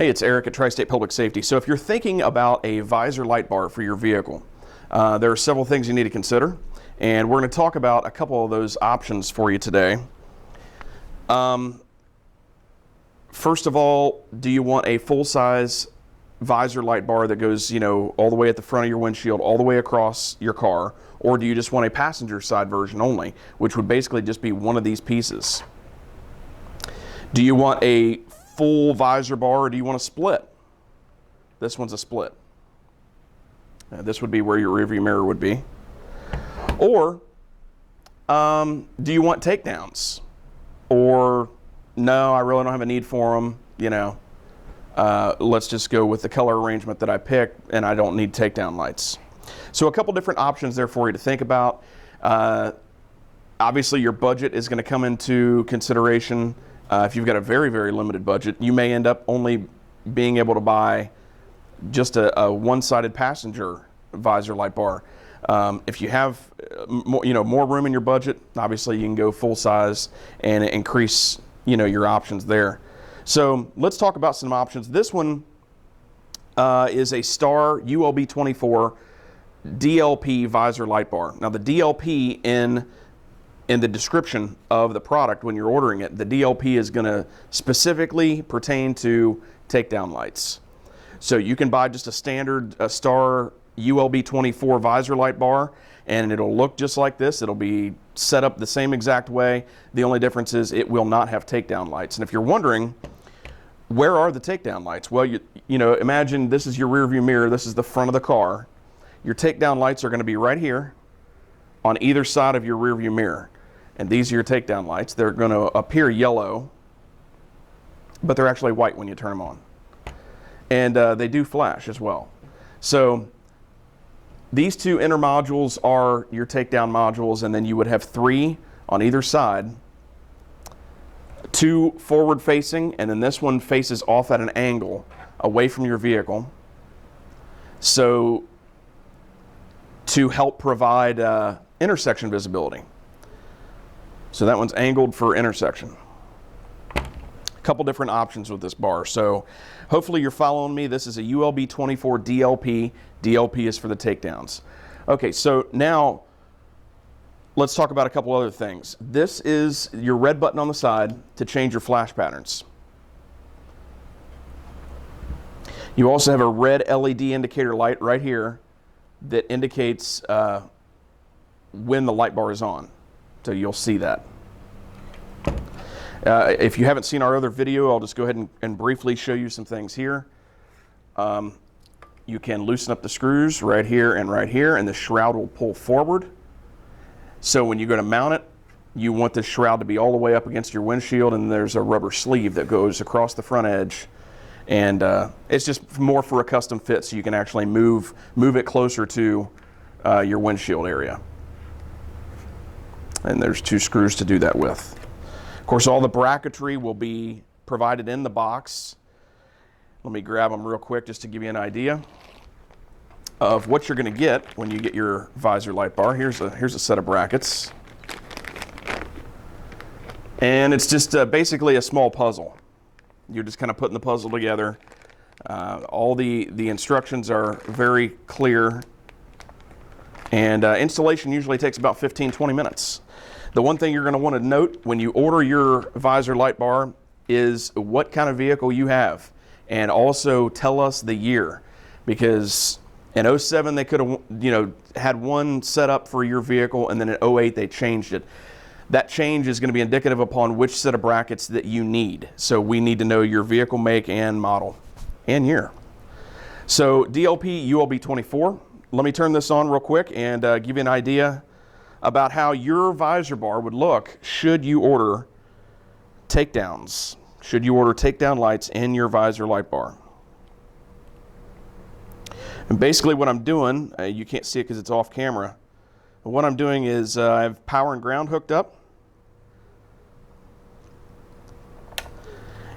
Hey, it's Eric at Tri-State Public Safety. So if you're thinking about a visor light bar for your vehicle, there are several things you need to consider, and we're going to talk about a couple of those options for you today. First of all, do you want a full-size visor light bar that goes, all the way at the front of your windshield, all the way across your car, or do you just want a passenger side version only, which would basically just be one of these pieces? Do you want a full visor bar, or do you want a split? This one's a split. This would be where your rearview mirror would be. Or do you want takedowns? Or no, I really don't have a need for them. Let's just go with the color arrangement that I picked, and I don't need takedown lights. So a couple different options there for you to think about. Obviously, your budget is going to come into consideration. If you've got a very, very limited budget, you may end up only being able to buy just a one-sided passenger visor light bar. If you have more room in your budget, obviously you can go full size and increase your options there. So let's talk about some options. This one is a Star ULB24 DLP visor light bar. Now the DLP in the description of the product when you're ordering it, the DLP is going to specifically pertain to takedown lights. So you can buy just a standard Star ULB24 visor light bar, and it'll look just like this. It'll be set up the same exact way. The only difference is it will not have takedown lights. And if you're wondering, where are the takedown lights? Well, imagine this is your rear view mirror. This is the front of the car. Your takedown lights are going to be right here on either side of your rear view mirror. And these are your takedown lights. They're going to appear yellow, but they're actually white when you turn them on. And they do flash as well. So these two inner modules are your takedown modules, and then you would have three on either side. Two forward facing, and then this one faces off at an angle away from your vehicle. So to help provide intersection visibility. So that one's angled for intersection. A couple different options with this bar. So hopefully you're following me. This is a ULB24 DLP. DLP is for the takedowns. Okay, so now let's talk about a couple other things. This is your red button on the side to change your flash patterns. You also have a red LED indicator light right here that indicates when the light bar is on. So you'll see that. If you haven't seen our other video, I'll just go ahead and briefly show you some things here. You can loosen up the screws right here, and the shroud will pull forward. So when you go to mount it, you want the shroud to be all the way up against your windshield, and there's a rubber sleeve that goes across the front edge. And it's just more for a custom fit, so you can actually move it closer to your windshield area. And there's two screws to do that with. Of course, all the bracketry will be provided in the box. Let me grab them real quick just to give you an idea of what you're going to get when you get your visor light bar. Here's a set of brackets. And it's just basically a small puzzle. You're just kind of putting the puzzle together. All the instructions are very clear. And installation usually takes about 15-20 minutes. The one thing you're going to want to note when you order your visor light bar is what kind of vehicle you have, and also tell us the year, because in 07 they could have had one set up for your vehicle, and then in 08 they changed it. That change is going to be indicative upon which set of brackets that you need. So we need to know your vehicle make and model and year. So DLP ULB24. Let me turn this on real quick and give you an idea about how your visor bar would look should you order takedowns. Should you order takedown lights in your visor light bar. And basically what I'm doing, you can't see it because it's off camera, but what I'm doing is I have power and ground hooked up.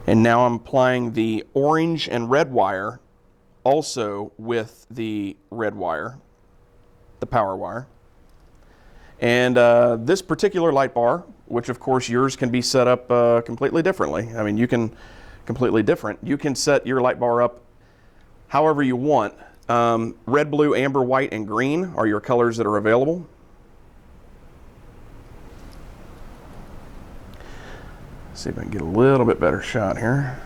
And now I'm applying the orange and red wire also with the red wire, the power wire. And this particular light bar, which of course yours can be set up completely differently. I mean, you can completely different. You can set your light bar up however you want. Red, blue, amber, white, and green are your colors that are available. Let's see if I can get a little bit better shot here.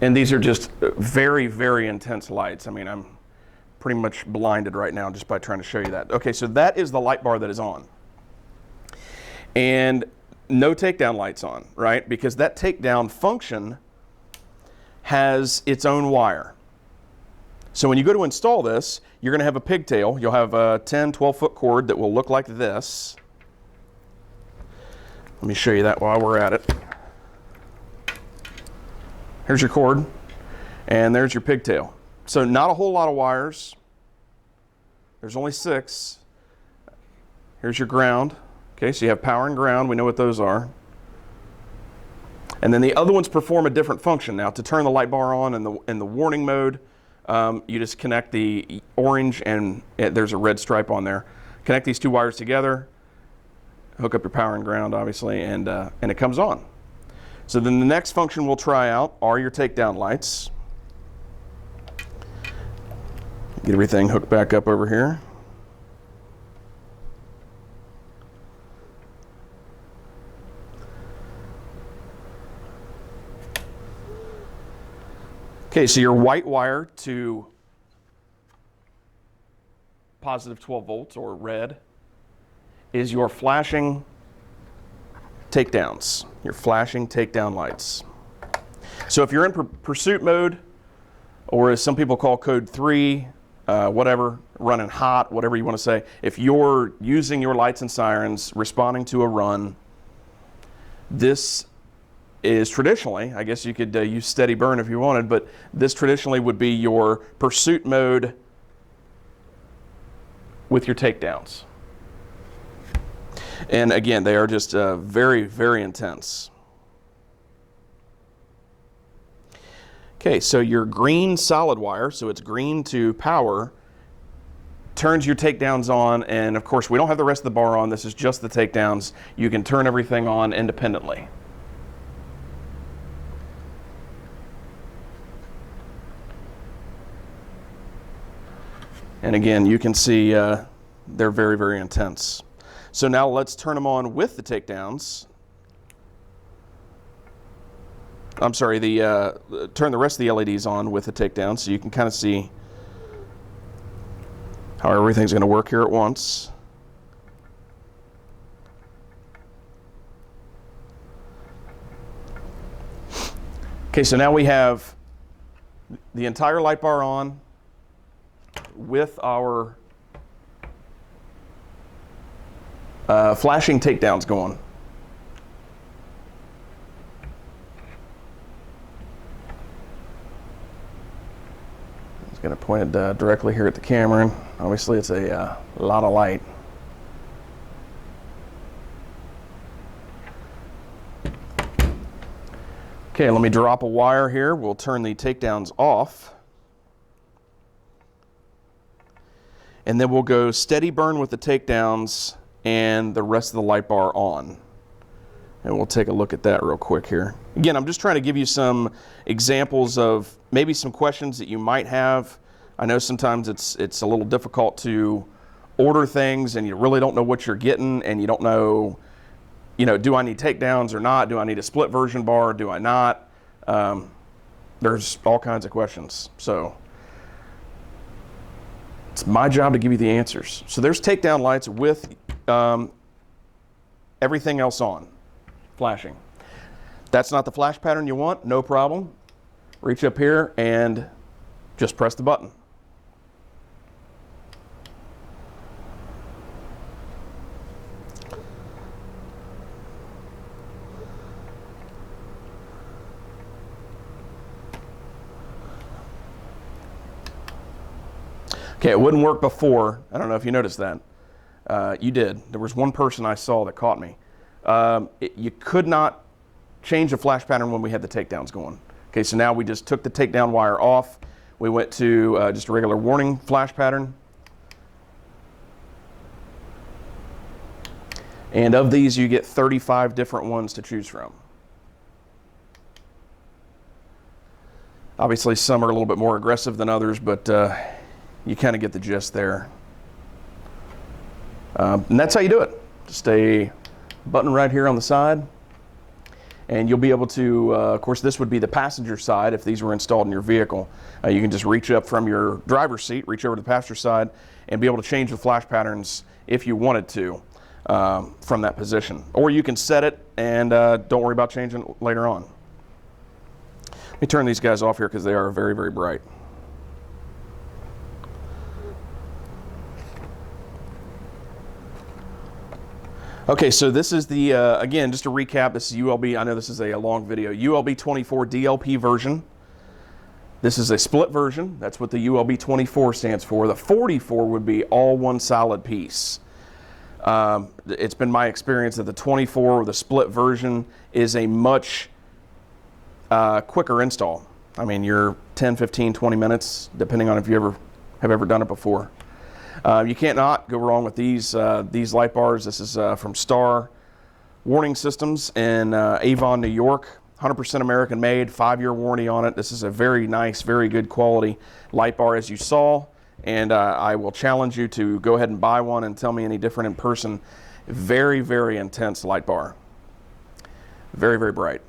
And these are just very, very intense lights. I mean, I'm pretty much blinded right now just by trying to show you that. Okay, so that is the light bar that is on. And no takedown lights on, right? Because that takedown function has its own wire. So when you go to install this, you're going to have a pigtail. You'll have a 10, 12-foot cord that will look like this. Let me show you that while we're at it. Here's your cord, and there's your pigtail. So not a whole lot of wires. There's only 6. Here's your ground. Okay, so you have power and ground. We know what those are. And then the other ones perform a different function. Now, to turn the light bar on in the warning mode, you just connect the orange, and there's a red stripe on there. Connect these 2 wires together, hook up your power and ground, obviously, and it comes on. So then the next function we'll try out are your takedown lights. Get everything hooked back up over here. Okay, so your white wire to positive 12 volts or red is your flashing takedowns, your flashing takedown lights. So if you're in pursuit mode, or as some people call code 3, whatever, running hot, whatever you want to say, if you're using your lights and sirens responding to a run, this is traditionally, I guess you could use steady burn if you wanted, but this traditionally would be your pursuit mode with your takedowns. And again, they are just very, very intense. Okay, so your green solid wire, so it's green to power, turns your takedowns on, and of course we don't have the rest of the bar on, this is just the takedowns. You can turn everything on independently. And again, you can see they're very, very intense. So now let's turn them on with the takedowns. I'm sorry, turn the rest of the LEDs on with the takedown so you can kind of see how everything's going to work here at once. Okay, so now we have the entire light bar on with our flashing takedowns going. I'm just going to point it directly here at the camera. Obviously it's a lot of light. Okay, let me drop a wire here. We'll turn the takedowns off. And then we'll go steady burn with the takedowns and the rest of the light bar on. And we'll take a look at that real quick here. Again, I'm just trying to give you some examples of maybe some questions that you might have. I know sometimes it's a little difficult to order things and you really don't know what you're getting and you don't know, do I need takedowns or not? Do I need a split version bar? Do I not? There's all kinds of questions. So it's my job to give you the answers. So there's takedown lights with everything else on, flashing. That's not the flash pattern you want, no problem. Reach up here and just press the button. Okay, it wouldn't work before. I don't know if you noticed that. You did. There was one person I saw that caught me. You could not change the flash pattern when we had the takedowns going. Okay, so now we just took the takedown wire off. We went to just a regular warning flash pattern. And of these, you get 35 different ones to choose from. Obviously, some are a little bit more aggressive than others, but you kind of get the gist there. And that's how you do it. Just a button right here on the side. And you'll be able to, of course, this would be the passenger side if these were installed in your vehicle. You can just reach up from your driver's seat, reach over to the passenger side, and be able to change the flash patterns if you wanted to from that position. Or you can set it and don't worry about changing it later on. Let me turn these guys off here because they are very, very bright. Okay, so this is the, again, just to recap, this is ULB, I know this is a long video, ULB24 DLP version. This is a split version. That's what the ULB24 stands for. The 44 would be all one solid piece. It's been my experience that the 24 or the split version is a much quicker install. I mean, you're 10, 15, 20 minutes, depending on if you have ever done it before. You can't not go wrong with these light bars. This is from Star Warning Systems in Avon, New York. 100% American made, 5-year warranty on it. This is a very nice, very good quality light bar as you saw. And I will challenge you to go ahead and buy one and tell me any different in person. Very, very intense light bar. Very, very bright.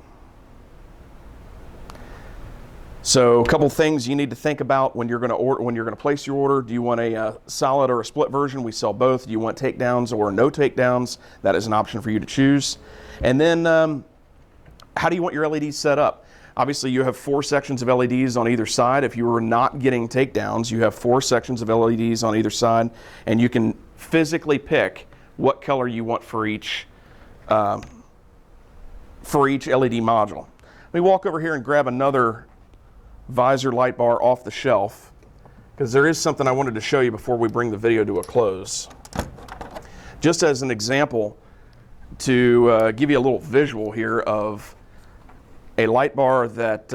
So a couple things you need to think about when you're going to order, when you're going to place your order. Do you want a solid or a split version? We sell both. Do you want takedowns or no takedowns? That is an option for you to choose. And then how do you want your LEDs set up? Obviously, you have 4 sections of LEDs on either side. If you were not getting takedowns, you have 4 sections of LEDs on either side, and you can physically pick what color you want for each LED module. Let me walk over here and grab another Visor light bar off the shelf, because there is something I wanted to show you before we bring the video to a close. Just as an example, to give you a little visual here of a light bar that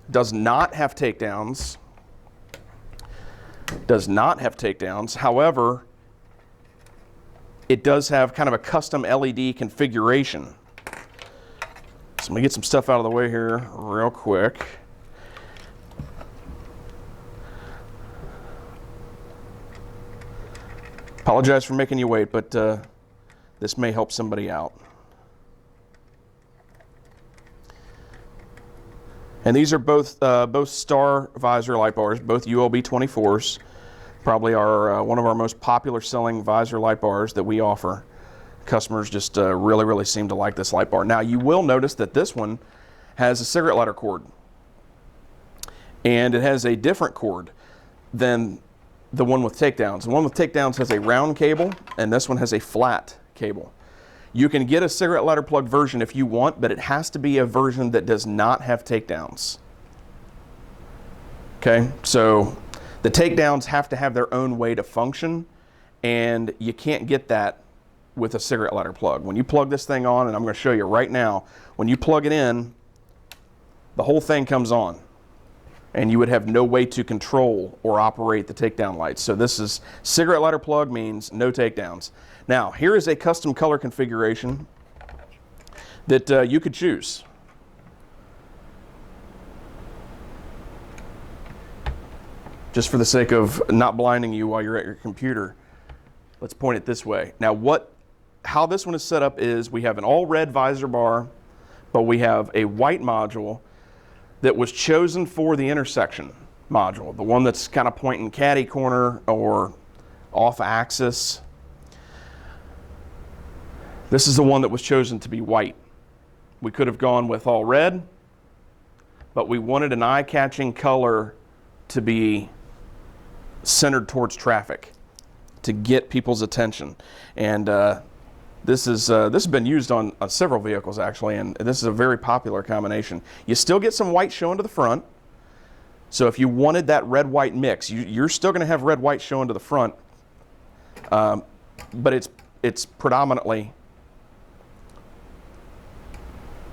does not have takedowns. However, it does have kind of a custom LED configuration. So let me get some stuff out of the way here real quick. Apologize for making you wait, but this may help somebody out. And these are both Star Visor light bars, both ULB24s. Probably are one of our most popular selling Visor light bars that we offer. Customers just really, really seem to like this light bar. Now, you will notice that this one has a cigarette lighter cord. And it has a different cord than the one with takedowns. The one with takedowns has a round cable, and this one has a flat cable. You can get a cigarette lighter plug version if you want, but it has to be a version that does not have takedowns. Okay, so the takedowns have to have their own way to function, and you can't get that with a cigarette lighter plug. When you plug this thing on, and I'm going to show you right now, when you plug it in, the whole thing comes on, and you would have no way to control or operate the takedown lights. So this is cigarette lighter plug means no takedowns. Now, here is a custom color configuration that you could choose. Just for the sake of not blinding you while you're at your computer, let's point it this way. Now, how this one is set up is we have an all red visor bar, but we have a white module that was chosen for the intersection module, the one that's kind of pointing caddy corner or off axis. This is the one that was chosen to be white. We could have gone with all red, but we wanted an eye-catching color to be centered towards traffic to get people's attention. And this has been used on several vehicles actually, and this is a very popular combination. You still get some white showing to the front. So if you wanted that red-white mix, you're still going to have red-white showing to the front, but it's predominantly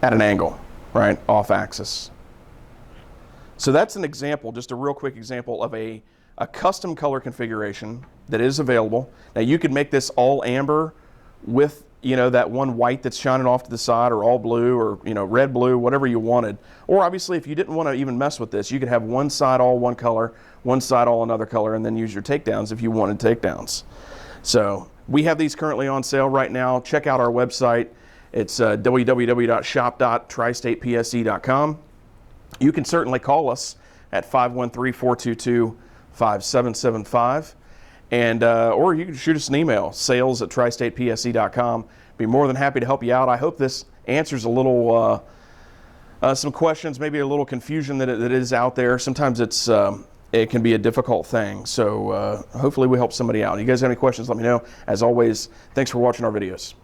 at an angle, right, off axis. So that's an example, just a real quick example of a custom color configuration that is available. Now you could make this all amber with, you know, that one white that's shining off to the side, or all blue, or, you know, red, blue, whatever you wanted. Or obviously if you didn't want to even mess with this, you could have one side all one color, one side all another color, and then use your takedowns if you wanted takedowns. So we have these currently on sale right now. Check out our website. It's www.shop.tristatepse.com. You can certainly call us at 513-422-5775. And or you can shoot us an email, sales@tristatepse.com. Be more than happy to help you out. I hope this answers a little some questions, maybe a little confusion that is out there. Sometimes it can be a difficult thing. So hopefully we help somebody out. You guys have any questions, let me know. As always, thanks for watching our videos.